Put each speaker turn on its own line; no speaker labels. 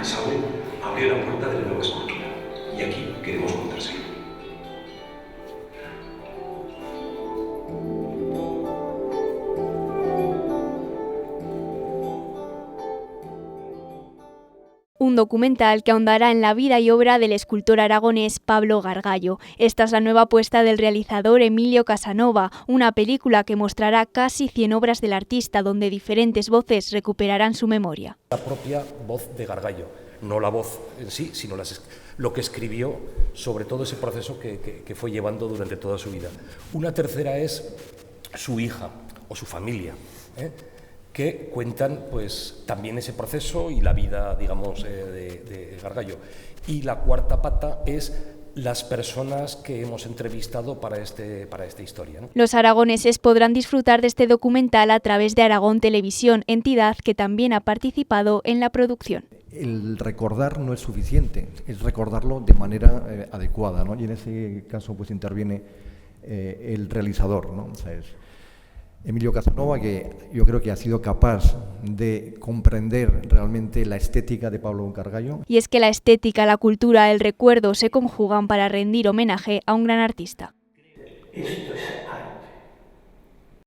Saúl abrió la puerta de la nueva escultura y aquí queremos contárselo.
Un documental que ahondará en la vida y obra del escultor aragonés Pablo Gargallo. Esta es la nueva apuesta del realizador Emilio Casanova, una película que mostrará casi 100 obras del artista, donde diferentes voces recuperarán su memoria.
La propia voz de Gargallo, no la voz en sí, sino lo que escribió sobre todo ese proceso que fue llevando durante toda su vida. Una tercera es su hija o su familia, que cuentan pues también ese proceso y la vida, digamos, de Gargallo. Y la cuarta pata es las personas que hemos entrevistado para esta historia, ¿no?
Los aragoneses podrán disfrutar de este documental a través de Aragón Televisión, entidad que también ha participado en la producción.
El recordar no es suficiente, es recordarlo de manera adecuada, ¿no? Y en ese caso pues interviene el realizador, ¿no? O sea, es Emilio Casanova, que yo creo que ha sido capaz de comprender realmente la estética de Pablo Gargallo.
Y es que la estética, la cultura, el recuerdo se conjugan para rendir homenaje a un gran artista.
Esto es